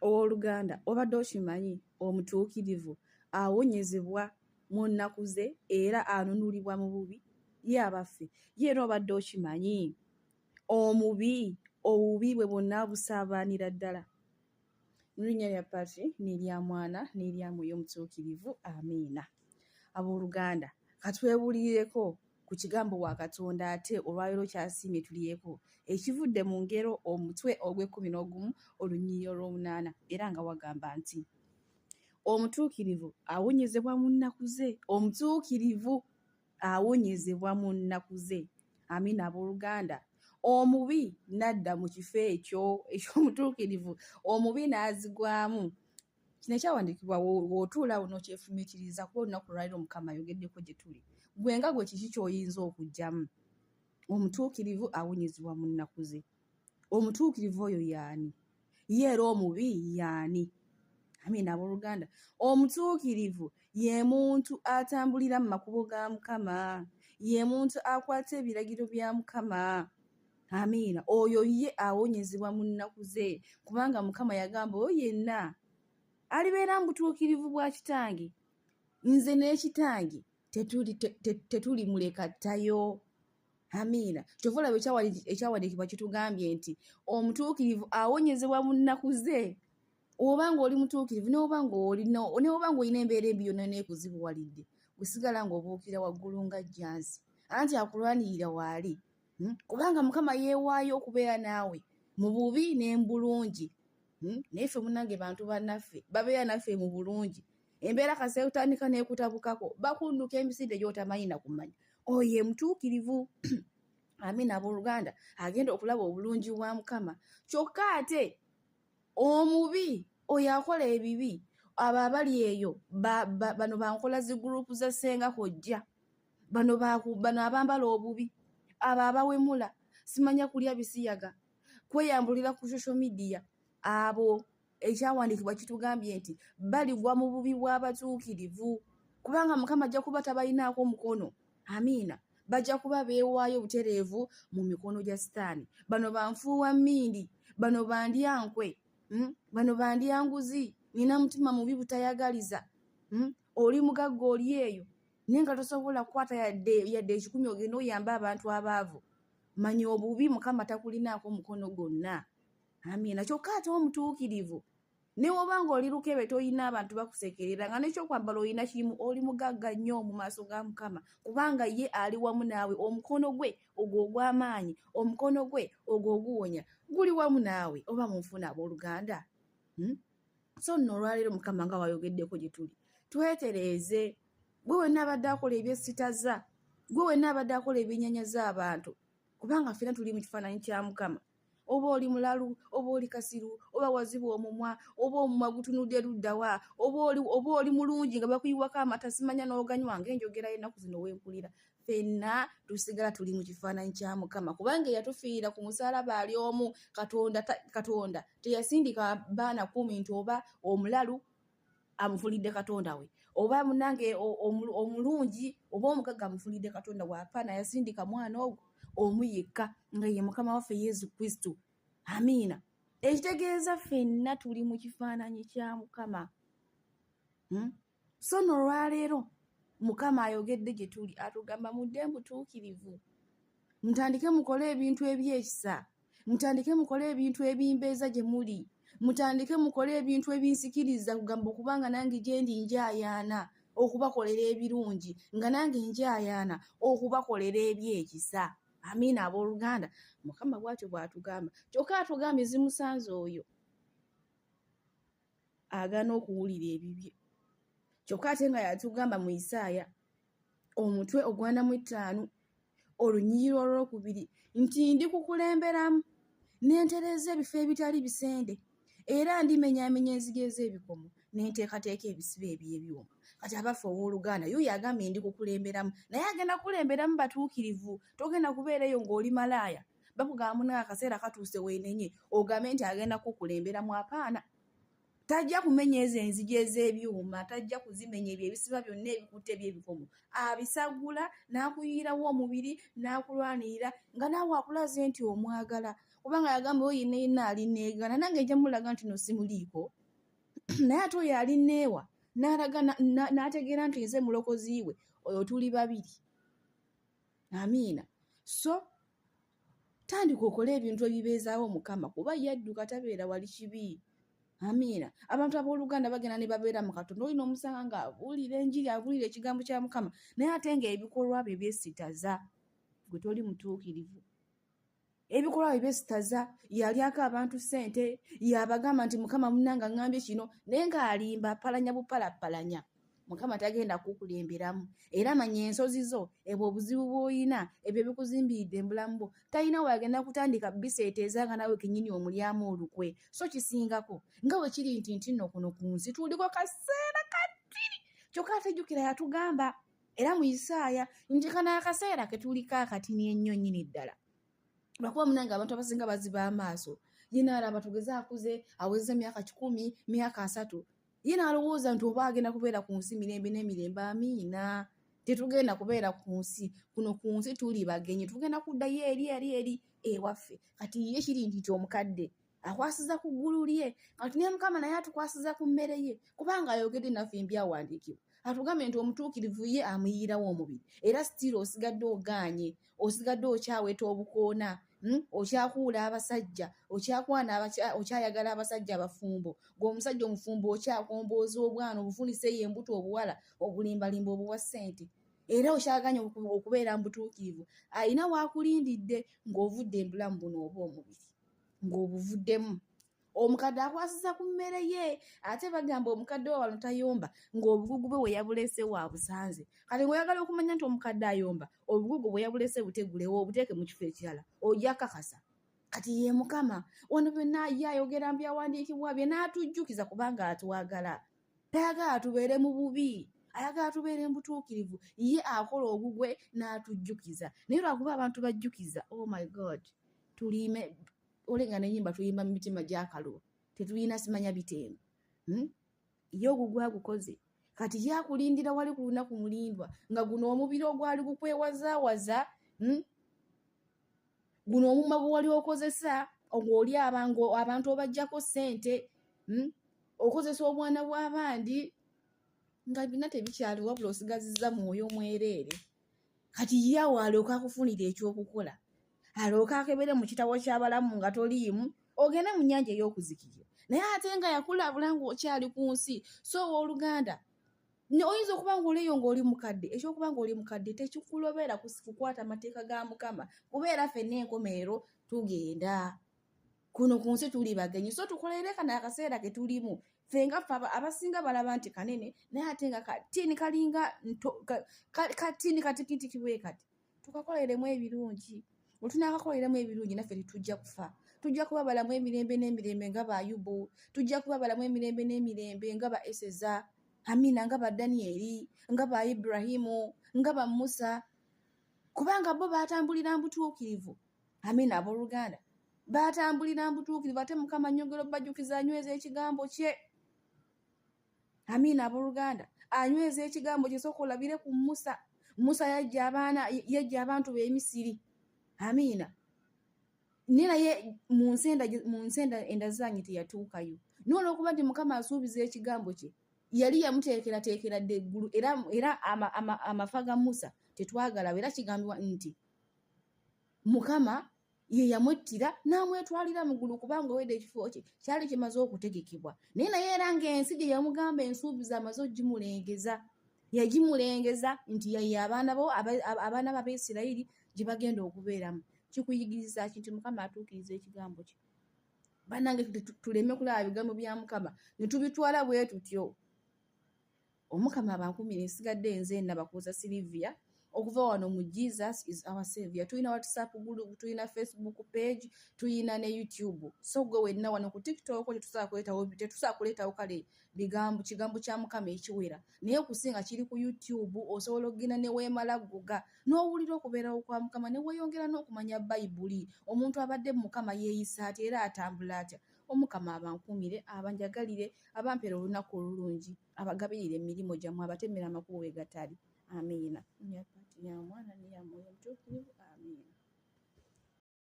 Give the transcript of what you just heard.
Owooluganda obadde okimanyi omutuukirivu awonyezebwa mu nnaku ze era anunulibwa mu bubi ye abaffe ye era obadde okimanyi obubi bwe bwonna busaabaanira ddala mu linnya lya Patri n'erya Mwana n'erya Mwoyo Omutuukirivu amiina. Abooluganda katwebulireko ku kigambo wa Katonda ate olwaleero kyasiimye tuliyeko ekivudde mu ngero omutwe ogw'11 olunnyiriri olw'omunaana era nga wagamba nti omutuukirivu awonyezebwa mu nnaku ze. Omutuukirivu awonyezebwa mu nnaku ze. Amiina abooluganda. Omubi nadda mu kifo ekyo eky'omutuukirivu omubi n'azigwamu. Kino ekyawandiikibwa w'otuula n'okyefumiitiriza kuba olunaku olwaleero Mukama ayogeddeko gye tuli. Gwe nga gwe kiki ky'oyinza okuggyamu? Omutuukirivu awonyezebwa mu nnaku ze. Omutuukirivu oyo y'ani? Ye era omubi y'ani? Amiina abooluganda. Omutuukirivu ye muntu atambulira mu makubo ga Mukama. Ye muntu akwata ebiragiro bya Mukama. Amiina. Oyo ye awonyezebwa mu nnaku ze kubanga Mukama yagamba oyo yenna alibeera mu butuukirivu bwa kitange nze n'ekitange tetuli mulekattayo. Amiina. Kyova olaba ekyawandiikibwa kitugambye nti omutuukirivu awonyezebwa mu nnaku ze. Oba ng'oli mutuukirivu n'oba ng'olina embeera embi yonna n'ekuzibuwalidde gusigala ng'obuukira waggulu nga jjansi anti akulwanirira waali. Kubanga Mukama yeewaayo okubeera naawe mu bubi ne mu bulungi. Naye ffe munnange bantu bannaffe babeera naffe mu bulungi. Embeera kase utandika n'ekutabukako bakunduka emisinde gy'otamanyi na kumanya. Oyo ye mutuukirivu. Amiina abooluganda agenda okulaba obulungi bwa Mukama. Kyokka ate omubi oyo akola ebibi abo abali eyo bano bankola zi gurupu za ssenga kojja bano abambala obubi abo abawemula simanya kulya bisiyaga kweyambulira ku social media abo ekyawandiikibwa kitugambye nti baligwa mu bubi bw'abatuukirivu kubanga Mukama ajja kuba tabalinaako mukono. Amiina. Bajja kuba beewaayo butereevu mu mikono gya Sitaani. Bano banfuuwa mmindi, bano bandyankwe, bano bandyanguzi, nina mutima mubi butayagaliza. Oli mugagga oli eyo naye nga tosobola kukwata yadde 10 ogenda oyamba abantu abaavu. Manya obubi Mukama takulinaako mukono gwonna. Amiina. Kyokka ate omutuukirivu ne woba ng'oli lukebe toyina abantu bakusekerera nga n'ekyokwambala olina kimu oli mugagga nnyo mu maaso ga Mukama kubanga ye ali wamu naawe. Omukono gwe ogwo ogw'amaanyi, omukono gwe ogwo oguwonya guli wamu naawe. Oba munfuna abooluganda. So nno olwaleero Mukama nga wayogeddeko gye tuli twetereeze. Gwe wenna abadde akola ebyesitaza, gwe wenna abadde akola ebyenyanyaza abantu kubanga ffenna tuli mu kifaananyi kya Mukama. Oba oli mulalu, oba oli kasiru, oba wazibu omumwa, oba omumwa gutunudde luddawa, oba oli mulungi nga bakuyiwako amata simanya n'oganywa ng'enjogera y'ennaku zino wempulira. Ffenna tusigala tuli mu kifaananyi kya Mukama kubanga eyatufiira ku musaalaba ali omu. Katonda teyasindika baana 10 nti oba omulalu amufulidde Katonda we oba munange omulungi oba omugagga amufulidde Katonda we. Apaana yasindika mwana ogwo omu yekka nga ye Mukama waffe Yesu Kristo. Amiina. Ekitegeeza ffenna tuli mu kifaananyi kya Mukama. So n'olwaleero Mukama ayogedde gye tuli atugamba mudde mbutuukirivu. Mutandike mukole ebintu ebyekisa. Mutandike mukole ebintu ebimbeeza gye muli. Mutandike mukole ebintu ebinsikiriza kugamba okubanga nange gye ndi njayaana okubakolera ebirungi nga nange njayaana okubakolera ebyekisa. Amiina abooluganda. Mukama bw'atyo bw'atugamba. Kyokka atugambye zimusanze oyo agaana okuwulira ebibye. Kyokka ate nga yatugamba mu Isaaya omutwe ogwa 45 olunnyiriri olw'okubiri nti ndi kukulemberamu n'entereza ebifo ebitali bisende era ndimenyaamenya enzige ez'ebikomo n'enteekateeka ebisibe eby'ebyuma. Kati abaffe owooluganda y'oyo agambye ndi kukulemberamu naye agenda kukulemberamu batuukirivu. Togenda kubeera eyo ng'oli malaaya bakugamba munaa akaseera katuuse weenenye ogambe nti agenda kukulemberamu. Apaana. Tajja kumenya ezo enzige ez'ebyuma, tajja kuzimenya ebyo ebisiba byonna ebikutte eby'ebikomo. Abisagula n'akuyiirawo omubiri n'akulwanirira nga naawe akulaze nti omwagala kubanga yagamba oyine yina alineegana nange nja mulaga nti no simuliiko naye ate oyo alineewa n'alaga n'ategeera nti nze mulokozi we oyo tuli babiri. Amiina. So tandika okola ebintu ebibeezaawo Mukama kuba yadduka tabeera wali kibi. Amiina. Abantu abooluganda bagenda ne babeera mu Katonda olina omusanga ng'abuulira enjiri abuulira ekigambo kya Mukama naye ate ng'ebikolwa bye byesitaza gwe toli mutuukirivu. Ebikolwa bye byesitaza yalyako abantu ssente yabagamba nti Mukama munnanga ngambye kino naye ng'alimba apalanya bupalapalanya. Mukama tagenda kukulemberamu era manya ensozi zo ebwo obuzibu bw'olina ebyo bikuzimbiridde embulamu bwo talina wagenda kutandika biseeteeza nga nawe kennyini omulyamu olukwe. So kisingako nga bwe kiri nti nno kuno ku nsi tuliko kaseera katiri kyokka ate jjukira yatugamba era mu Isaaya nti kano akaseera ke tuliko akatini ennyo nnyini ddala. Lwakuba munange abantu abasinga baziba amaaso yina alaba tugeze akuze aweza myaka 10 myaka 3 yina alowooza nti oba agenda kubeera ku nsi mirembe n'emirembe. Amiina. Tetugenda kubeera ku nsi kuno ku nsi tuli bagenyi tugenda kuddayo eri ewaffe. Kati ye kiri nti omukadde akwasiza ku ggulu lye kati ne Mukama naye atukwasiza ku mmere ye kubanga ayogedde naffe mbyawandiikibwa atugambe nti omutuukirivu ye amuyiirawo omubiri era sitiro osigadde ogaanye osigadde okyaweta obukoona okyakuula abasajja okyakwana okyayagala abasajja abafumbo ng'omusajja omufumbo okyakombooza obwana obufunise ye embuto obuwala obulimbalimba obuwa ssente era okyaganya okubeera mubutuukirivu ayina waakulindidde ng'ovudde embulamu buno oba omubiri ng'obuvuddemu. Omukadde akwasiza ku mmere ye ate bagamba omukadde wa wano tayomba ng'obugugu bwe yabulese wa busanze. Kale ng'oyagala okumanya nti omukadde ayomba obugugu bwe yabulese butegulewo obuteeke mu kifo ekirala ojja kakasa. Kati ye Mukama wano byonna ye ayogera mu byawandiikibwa bye n'atujjukiza kubanga atwagala. Tayagala tubeere mu bubi ayagala tubeere mu butuukirivu ye akola obugwe n'atujjukiza. Naye lwakuba abantu bajjukiza oh my God tulime olenga n'ennyimba tuyimba mu mitima gy'akalulu tetulina simanya bitengo. Ye ogugwe agukoze kati yakulindira wali ku lunaku mulindwa nga guno omubiri ogwali gukwewazaawaza guno omumma gwe wali okozesa ng'oli abantu obajjako ssente okozesa obwana bw'abandi nga bina tebikyali wabula osigazizza mwoyo mwereere. Kati ye awo alyoka akufunira ekyokukola alyoka akebere mu kitabo ky'abalamu nga toliimu ogende mu nnyanja ey'okuzikirira naye ate nga yakulabula ng'okyali ku nsi. So owooluganda oyinza okuba ng'oleeyo ng'oli mukadde ekyokuba ng'oli mukadde tekikulobera kukwata amateeka ga Mukama kubeera ffenna enkomerero tugenda kuno ku nsi tuli bagenyi. So tukolere kano akaseera ke tulimu ffe nga abasinga balaba nti kanene naye ate nga katini kalinga katini katikitiki bwe kati tukakoleremu ebirungi. Bwe tunaakakoleremu ebirungi naffe tetujja kufa tujja kuba balamu emirembe n'emirembe nga ba Ayubu tujja kuba balamu emirembe n'emirembe nga ba Eseza. Amiina. Nga ba Danyeri nga ba Iburahimu nga ba Musa kubanga bo baatambulira mbutuukirivu. Amiina. Abooluganda baatambulira mbutuukirivu ate Mukama nnyongera obajjukiza anyweza ekigambo kye. Amiina. Abooluganda anyweza ekigambo kye sooka olabire ku Musa. Musa yajja abantu b'e Misiri. Amiina. Naye mu nsenda endazanyi teyatuukayo naye olw'okuba nti Mukama asuubiza ekigambo kye yali yamuteekerateekera dde eggulu era amafa ga Musa tetwagala era kigambibwa nti Mukama ye yamwettira n'amwetwalira mu ggulu kubanga owedde ekifo kye kyali kimaze okutegekebwa. Naye era ng'ensi gye yamugamba ensuubiza amaze ogimulengeza yagimulengeza nti ye abaana b'Abayisirayiri gye bagenda okubeeramu. Kikuyigiriza kinti Mukama atuukiriza ekigambo kye. Bannange tuleme kulaba bigambo bya Mukama ne tubitwala bwe tutyo. Omukama abankumire nsigadde nze Nabakuuza Sylvia okuva wano mu Jesus is our Savior. Tulina WhatsApp group, tulina Facebook page, tulina ne YouTube. So gwe wenna wano ku TikTok tetusobola kuleetawo kale kigambo kya Mukama ekiwera. Naye okusinga kiri ku YouTube osobola okugenda ne weemala ggoga n'owulira okubeerawo kwa Mukama ne weeyongera n'okumanya Bayibuli. Omuntu abadde mu Mukama yeeyisa atya era atambula atya. Omukama abankumire abanjagalire abampera olunaku olulungi abagabirire emirimu gyammwe abatemera amakubo we gatali. Amiina. Ya Mwana ne ya Mwoyo Mutuukirivu.